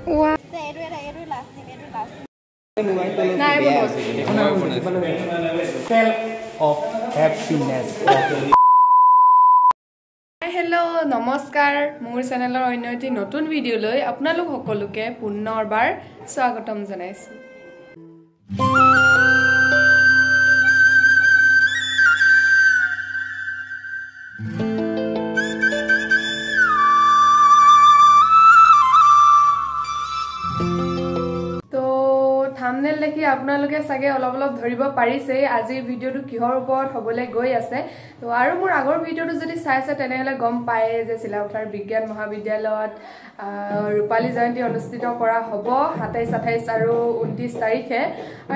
Wow. Self of happiness. Hello, নমস্কাৰ মোৰ চেনেলৰ অন্য এটি নতুন ভিডিও লৈ আপোনালোক সকলোকে পুনৰবাৰ স্বাগতম জনাইছো। থাম্বনেল দেখি আপোনালোকে সাগে অলপ ধৰিব পাৰিছে আজিৰ ভিডিওটো কিহৰ ওপৰত হ'বলৈ গৈ আছে তো আৰু মোৰ আগৰ ভিডিওটো যদি চাইছে তেনেহলে গম পায় যে শিলাপথাৰ বিজ্ঞান মহাবিদ্যালয়ত ৰূপালী জয়ন্তী অনুষ্ঠিত কৰা হ'ব 27 28 আৰু 29 তাৰিখে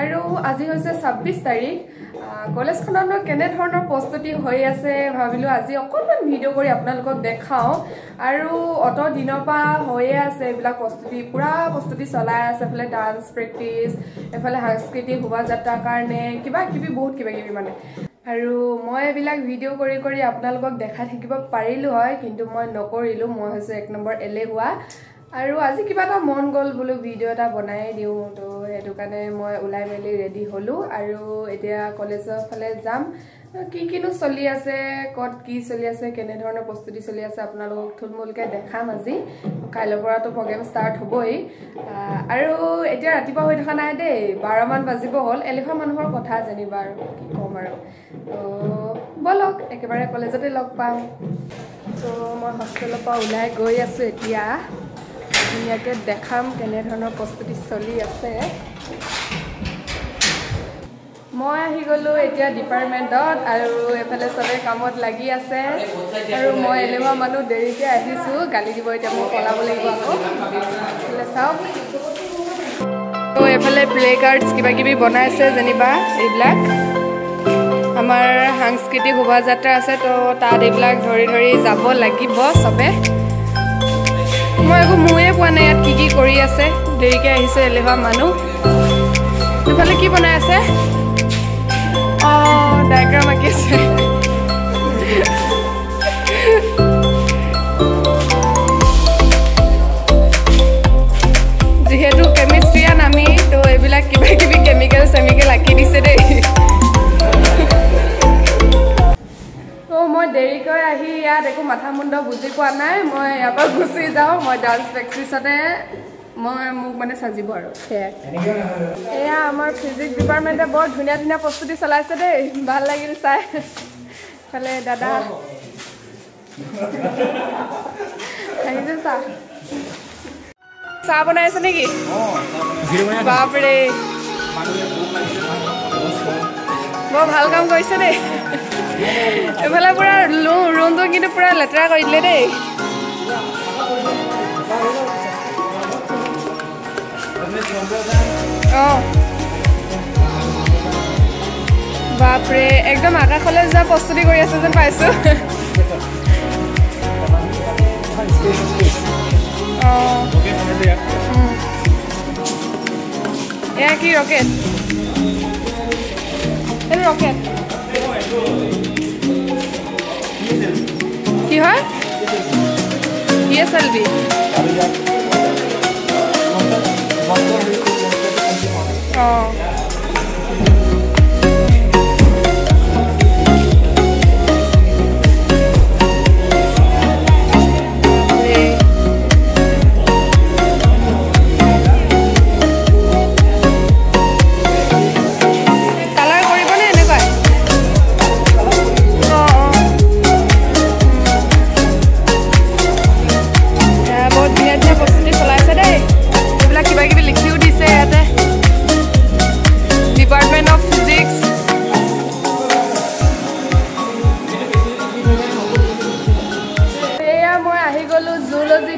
আৰু আজি হৈছে 26 তাৰিখ কলেজখনত কেনে ধৰণৰ প্ৰস্তুতি হৈ আছে ভাবিলো আজি অকণমান ভিডিও কৰি আপোনালোকক দেখাও আৰু অত দিনৰ পৰা হৈ আছে এইবিলাক প্ৰস্তুতি পুৰা প্ৰস্তুতি চলাই আছে ফলে ডান্স প্ৰেক্টিস এফালে সাংস্কৃতিক শোভাযাত্ৰাৰ কাৰণে কিবা কিবি বহুত কিবা কিবি মানে আৰু মই এইবিলাক ভিডিও কৰি আপোনালোকক দেখাই থাকিব পাৰিলো হয় কিন্তু মই নকৰিলো মই হৈছে এক নম্বৰ এলেহুৱা আৰু আজি কিবা এটা মন গল বলো ভিডিও এটা বনাই দিও তো হেতু কাৰণে মই উলাই মেলি ৰেডি হলো আৰু এতিয়া কলেজৰ ফালে যাম কিনো চলি আছে কত কি চলি আছে কেনে ধৰণৰ প্ৰস্তুতি চলি আছে আপোনালোকক থুলমুলকে দেখাম আজি কাইলৰ পৰাটো প্ৰগ্ৰাম ষ্টাৰ্ট হ'বই আৰু এতিয়া ৰাতিপুৱা হৈ থকা নাই দেই 12 মান বাজিব হ'ল এলেখা মানুহৰ কথা জানিবা আৰু কি কম আৰু তো বলক একেবাৰে কলেজতে লগ পাম তো মই হস্টেলৰ পৰা উলাই গৈ আছো এতিয়া ধুনীয়াকে দেখাম কেনে ধৰণৰ প্ৰস্তুতি চলি আছে মই আহি গলো এতিয়া ডিপাৰ্টমেন্টত আৰু এফালে সবে কামত লাগি আছে আৰু মই এলেৱা মানুহ দেৰিকে আহিছো গালি দিব এতিয়া মই পলাব লাগিব আকৌ এফালে চাও তো এফালে প্লে কাৰ্ডছ কিবা কিবি বনাইছে যেনিবা এইবিলাক আমাৰ সাংস্কৃতিক শোভাযাত্ৰা আছে তো তাত এইবিলাক ধৰি যাব লাগিব সবে মই একো মুয়ে পোৱা নাই ইয়াত কি কৰি আছে দেৰিকে আহিছে এলেৱা মানুহ এফালে কি বনাই আছে ডায়াগ্ৰাম আঁকি আছে যিহেতু কেমিষ্ট্ৰিয়ান আমি তো এইবিলাক কিবা কিবি কেমিকেল চেমিকেল আঁকি দিছে দেই তো মই দেৰিকৈ আহি ইয়াত একো মাথা মুণ্ড বুজি পোৱা নাই মই ইয়াৰ পৰা গুচি যাওঁ মই ডান্স প্ৰেক্টিছতে মই মোক মানে সাজিব আৰু এয়া আমাৰ ফিজিক্স ডিপাৰ্টমেণ্টে বৰ ধুনীয়া প্ৰস্তুতি চলাইছে দেই ভাল লাগিল চাই ফালে দাদা আহিছে চাহ বনাই আছে নেকি বাপৰে বৰ ভাল কাম কৰিছে দেই এফালে পুৰা ৰুমটো কিন্তু পুৰা লেতেৰা কৰি দিলে দেই বাপৰে একদম আকাশলৈ যোৱা প্ৰস্তুতি কৰি আছে যেন পাইছো এয়া কি ৰকেট এইটো ৰকেট কি হয় ESLV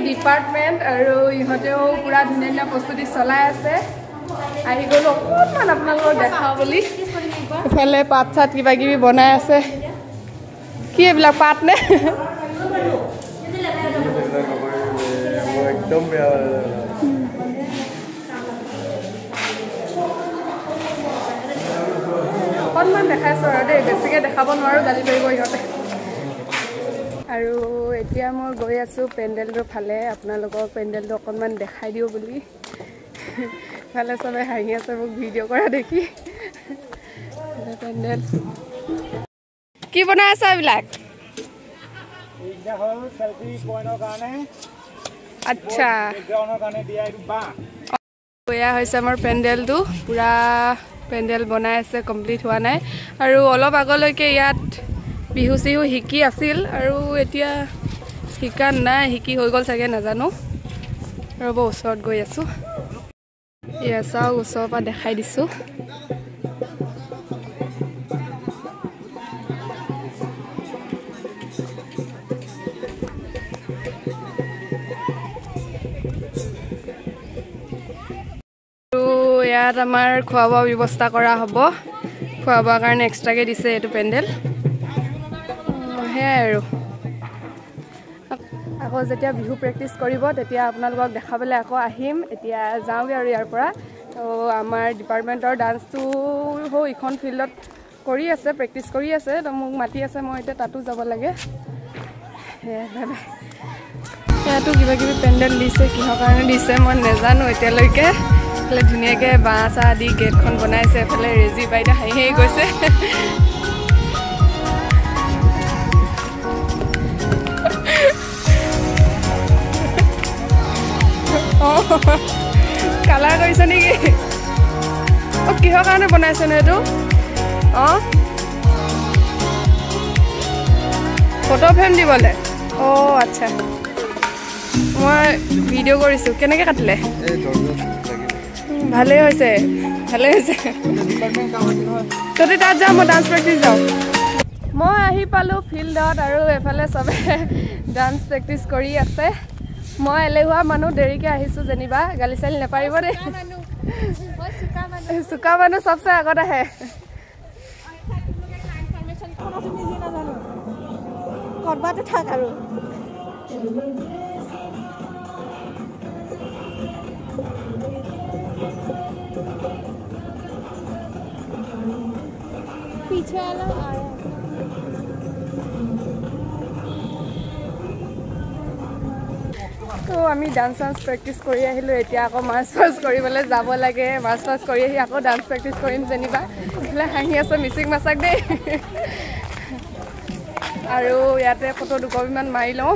ডিপাৰ্টমেন্ট আৰু ইহঁতেও পুৰা ধুনীয়া প্ৰস্তুতি চলাই আছে আহি গ'ল অকণমান আপোনালোকক দেখাওঁ বুলি এফালে পাত চাত কিবা কিবি বনাই আছে কি এইবিলাক পাত নে একদম অকণমান দেখাইছো আৰু দেই বেছিকৈ দেখাব নোৱাৰো গালি পাৰিব ইহঁতে আৰু এতিয়া মই গৈ আছোঁ পেণ্ডেলটোৰ ফালে আপোনালোকক পেণ্ডেলটো অকণমান দেখাই দিওঁ বুলি ফালে চবে হাঁহি আছে মোক ভিডিঅ' কৰা দেখি পেণ্ডেল কি বনাই আছে এইবিলাক আচ্ছা এয়া হৈছে আমাৰ পেণ্ডেলটো পুৰা পেণ্ডেল বনাই আছে কমপ্লিট হোৱা নাই আৰু অলপ আগলৈকে ইয়াত বিহু চিহু শিকি আছিল আৰু এতিয়া শিকা নাই শিকি হৈ গ'ল চাগে নাজানো ৰ'ব ওচৰত গৈ আছোঁ এয়া চাওক ওচৰৰ পৰা দেখাই দিছোঁ ইয়াত আমাৰ খোৱা বোৱা ব্যৱস্থা কৰা হ'ব খোৱা বোৱাৰ কাৰণে এক্সট্ৰাকৈ দিছে এইটো পেণ্ডেল সেয়াই আৰু আকৌ যেতিয়া বিহু প্ৰেক্টিচ কৰিব তেতিয়া আপোনালোকক দেখাবলৈ আকৌ আহিম এতিয়া যাওঁগৈ আৰু ইয়াৰ পৰা তো আমাৰ ডিপাৰ্টমেণ্টৰ ডান্সটো হৈ ইখন ফিল্ডত কৰি আছে প্ৰেক্টিচ কৰি আছে তো মোক মাতি আছে মই এতিয়া তাতো যাব লাগে সেয়াই ইয়াতো কিবা কিবি পেণ্ডেল দিছে কিহৰ কাৰণে দিছে মই নাজানো এতিয়ালৈকে এফালে ধুনীয়াকৈ বাঁহ চাহ দি গেটখন বনাইছে এফালে ৰেজি বাইদেউ হাঁহি হাঁহি গৈছে কালাৰ কৰিছে নেকি অঁ কিহৰ কাৰণে বনাইছেনো এইটো অঁ ফটো ফ্ৰেম দিবলৈ অঁ আচ্ছা মই ভিডিঅ' কৰিছোঁ কেনেকৈ কাটিলে ভালেই হৈছে যদি তাত যাওঁ মই ডান্স প্ৰেক্টিচ যাওঁ মই আহি পালোঁ ফিল্ডত আৰু এফালে চবে ডান্স প্ৰেক্টিচ কৰি আছে মই এলেহুৱা মানুহ দেৰিকৈ আহিছোঁ যেনিবা গালি চালি নাপাৰিব দেই চোকা মানুহ চবচে আগত আহে কৰবাতে থাক আৰু पीछे वाला आया তো আমি ডান্স প্ৰেক্টিচ কৰি আহিলোঁ এতিয়া আকৌ মাছ ফাছ কৰিবলৈ যাব লাগে মাছ ফাছ কৰি আহি আকৌ ডান্স প্ৰেক্টিচ কৰিম যেনিবা এইফালে হাঁহি আছে মিচিং মাছাক দেই আৰু ইয়াতে ফটো দুকপিমান মাৰি লওঁ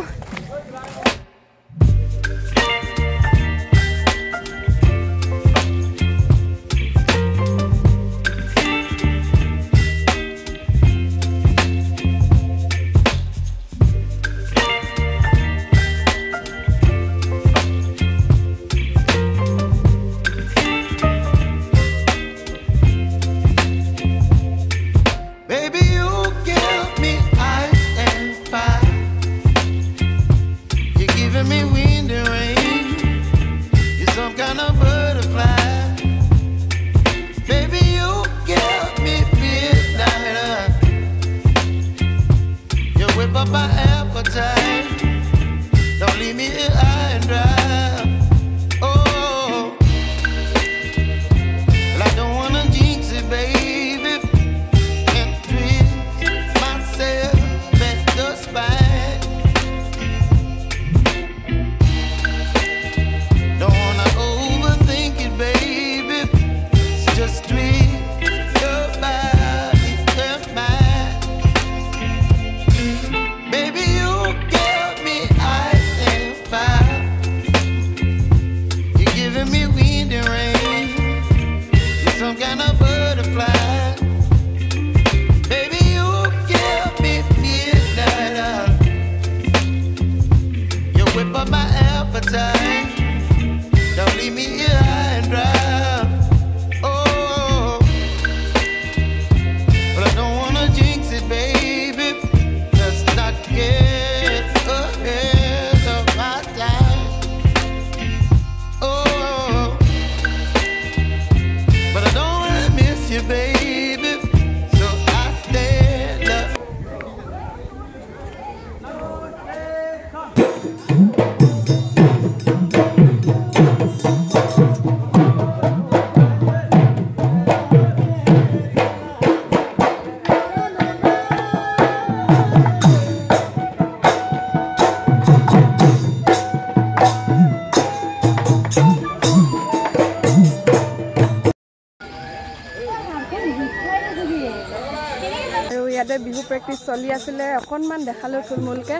চলি আছিলে অকণমান দেখালোঁ থুলমূলকৈ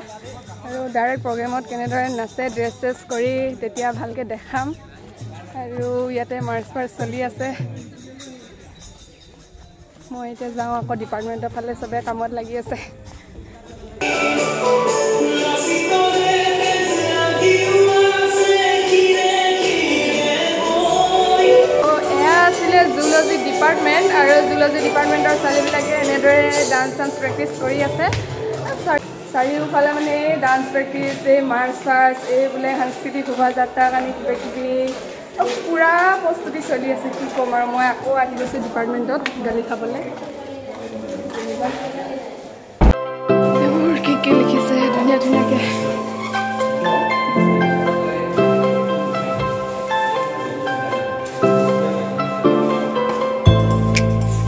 আৰু ডাইৰেক্ট প্ৰগ্ৰেমত কেনেদৰে নাচে ড্ৰেছ চেছ কৰি তেতিয়া ভালকৈ দেখাম আৰু ইয়াতে মাৰ্চ চলি আছে মই এতিয়া যাওঁ আকৌ ডিপাৰ্টমেণ্টৰ ফালে চবে কামত লাগি আছে জুলজি ডিপাৰ্টমেণ্ট আৰু জুলজি ডিপাৰ্টমেণ্টৰ ছোৱালীবিলাকে এনেদৰে ডান্স প্ৰেক্টিছ কৰি আছে চাৰিওফালে মানে এই ডান্স প্ৰেক্টিছ এই মাৰ্চ পাষ্ট এই বোলে সাংস্কৃতিক শোভাযাত্ৰাৰ কাৰণে কিবা কিবি পূৰা প্ৰস্তুতি চলি আছে কি ক'ম আৰু মই আকৌ আহি গৈছোঁ ডিপাৰ্টমেণ্টত গালি খাবলৈ এইবোৰ কি কি লিখিছে ধুনীয়া ধুনীয়াকৈ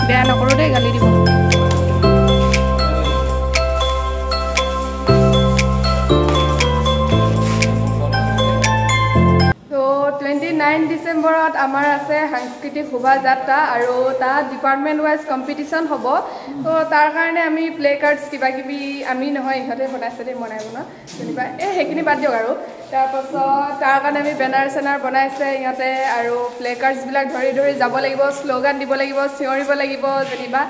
বেয়া নকৰোঁ দেই গালি দিব তো 29 ডিচেম্বৰত আমাৰ আছে সাংস্কৃতিক শোভাযাত্ৰা আৰু তাত ডিপাৰ্টমেণ্ট ৱাইজ কম্পিটিশ্যন হ'ব তো তাৰ কাৰণে আমি প্লে কাৰ্ডছ কিবা কিবি আমি নহয় ইহঁতে বনাইছে দেই বনাই বনোৱা যেনিবা সেইখিনি বাদ দিয়ক আৰু তাৰপাছত তাৰ কাৰণে আমি বেনাৰ চেনাৰ বনাইছে ইহঁতে আৰু প্লে কাৰ্ডছবিলাক ধৰি ধৰি যাব লাগিব শ্লোগান দিব লাগিব চিঞৰিব লাগিব যেনিবা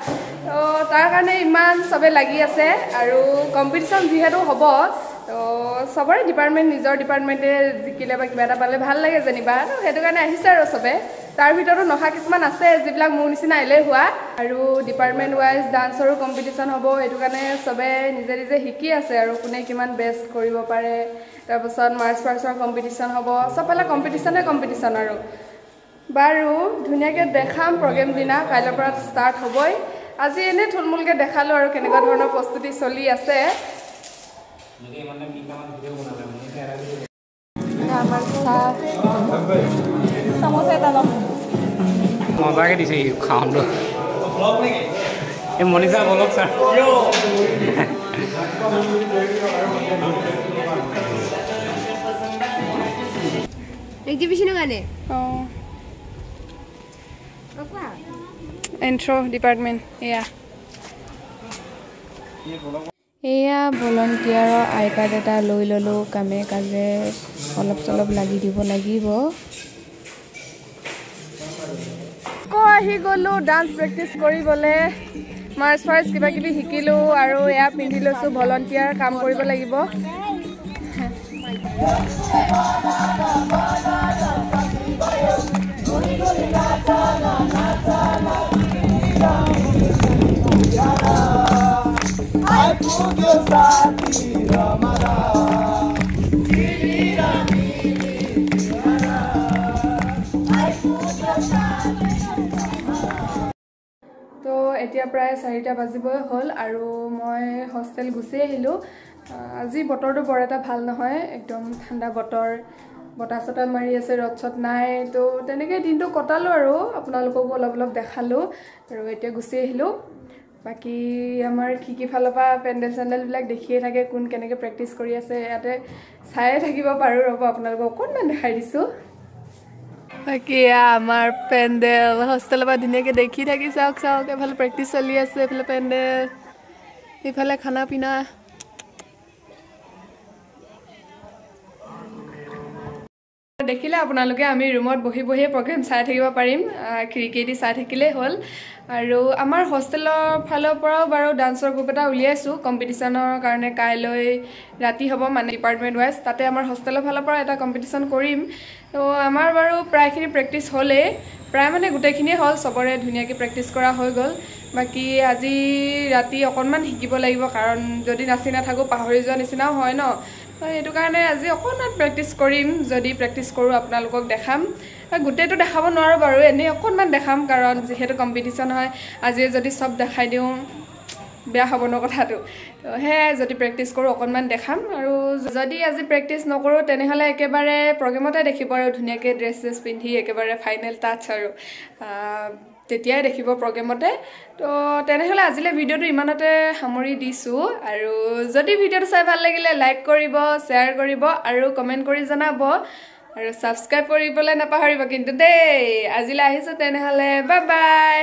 তো তাৰ কাৰণে ইমান চবে লাগি আছে আৰু কম্পিটিশ্যন যিহেতু হ'ব তো চবৰে ডিপাৰ্টমেণ্ট নিজৰ ডিপাৰ্টমেণ্টে জিকিলে বা কিবা এটা পালে ভাল লাগে যেনিবা তো সেইটো কাৰণে আহিছে আৰু চবে তাৰ ভিতৰতো নহা কিছুমান আছে যিবিলাক মোৰ নিচিনা এলেহুৱা আৰু ডিপাৰ্টমেণ্ট ৱাইজ ডান্সৰো কম্পিটিশ্যন হ'ব সেইটো কাৰণে চবে নিজে নিজে শিকি আছে আৰু কোনে কিমান বেষ্ট কৰিব পাৰে তাৰপাছত মাৰ্চ পাষ্টৰ কম্পিটিশ্যন হ'ব চবফালে কম্পিটিশ্যন আৰু বাৰু ধুনীয়াকৈ দেখাম প্ৰগ্ৰেম দিনা কাইলৈৰ পৰা ষ্টাৰ্ট হ'বই আজি এনেই থুলমূলকৈ দেখালোঁ আৰু কেনেকুৱা ধৰণৰ প্ৰস্তুতি চলি আছে আমাৰ চাহ চামুচ এটা ল'ম মজাকে দিছে খাওঁটো এই মনিষা বলক ছাৰ এক্সিবিশনৰ কাৰণে অঁ এন্ট্ৰ ডিপাৰ্টমেণ্ট এয়া ভলণ্টিয়াৰৰ আই কাৰ্ড এটা লৈ ল'লোঁ কামে কাজে অলপ চলপ লাগি দিব লাগিব আকৌ আহি গ'লোঁ ডান্স প্ৰেক্টিছ কৰিবলৈ মাৰ্চ ফাৰ্ষ্ট কিবা কিবি শিকিলোঁ আৰু এয়া পিন্ধি লৈছোঁ ভলণ্টিয়াৰ কাম কৰিব লাগিব তো এতিয়া প্ৰায় 4টা বাজিবই হ'ল আৰু মই হোষ্টেল গুচি আহিলোঁ আজি বতৰটো বৰ এটা ভাল নহয় একদম ঠাণ্ডা বতৰ বতাহ চতাহ মাৰি আছে ৰ'দ চত নাই তো তেনেকৈ দিনটো কটালোঁ আৰু আপোনালোককো অলপ অলপ দেখালোঁ আৰু এতিয়া গুচি আহিলোঁ বাকী আমাৰ কি ফালৰ পৰা পেণ্ডেল চেণ্ডেলবিলাক দেখিয়ে থাকে কোন কেনেকৈ প্ৰেক্টিছ কৰি আছে ইয়াতে চায়ে থাকিব পাৰোঁ ৰ'ব আপোনালোকক অকণমান দেখাই দিছোঁ বাকী আমাৰ পেণ্ডেল হোষ্টেলৰ পৰা ধুনীয়াকৈ দেখি থাকি চাওক এফালে প্ৰেক্টিছ চলি আছে এইফালে পেণ্ডেল এইফালে খানা পিনা দেখিলে আপোনালোকে আমি ৰুমত বহি বহিয়ে প্ৰগ্ৰেম চাই থাকিব পাৰিম খিৰিকীয়েদি চাই থাকিলেই হ'ল আৰু আমাৰ হোষ্টেলৰ ফালৰ পৰাও বাৰু ডান্সৰ গ্ৰুপ এটা উলিয়াইছোঁ কম্পিটিশ্যনৰ কাৰণে কাইলৈ ৰাতি হ'ব মানে ডিপাৰ্টমেণ্ট ৱাইজ তাতে আমাৰ হোষ্টেলৰ ফালৰ পৰা এটা কম্পিটিশ্যন কৰিম তো আমাৰ বাৰু প্ৰায়খিনি প্ৰেক্টিছ হ'লেই প্ৰায় মানে গোটেইখিনিয়ে হ'ল চবৰে ধুনীয়াকৈ প্ৰেক্টিছ কৰা হৈ গ'ল বাকী আজি ৰাতি অকণমান শিকিব লাগিব কাৰণ যদি নাচি নাথাকোঁ পাহৰি যোৱা নিচিনাও হয় ন সেইটো কাৰণে আজি অকণমান প্ৰেক্টিছ কৰিম যদি প্ৰেক্টিছ কৰোঁ আপোনালোকক দেখাম গোটেইটো দেখাব নোৱাৰোঁ বাৰু এনেই অকণমান দেখাম কাৰণ যিহেতু কম্পিটিশ্যন হয় আজিয়ে যদি চব দেখাই দিওঁ বেয়া হ'ব ন কথাটো তো সেয়াই যদি প্ৰেক্টিছ কৰোঁ অকণমান দেখাম আৰু যদি আজি প্ৰেক্টিছ নকৰোঁ তেনেহ'লে একেবাৰে প্ৰগ্ৰেমতে দেখিব আৰু ধুনীয়াকৈ ড্ৰেছ চেছ পিন্ধি একেবাৰে ফাইনেল টাচ আৰু তেতিয়াই দেখিব প্ৰগ্ৰেমতে তো তেনেহ'লে আজিলৈ ভিডিঅ'টো ইমানতে সামৰি দিছোঁ আৰু যদি ভিডিঅ'টো চাই ভাল লাগিলে লাইক কৰিব শ্বেয়াৰ কৰিব আৰু কমেণ্ট কৰি জনাব আৰু ছাবস্ক্ৰাইব কৰিবলৈ নাপাহৰিব কিন্তু দেই আজিলৈ আহিছোঁ তেনেহ'লে বাই বাই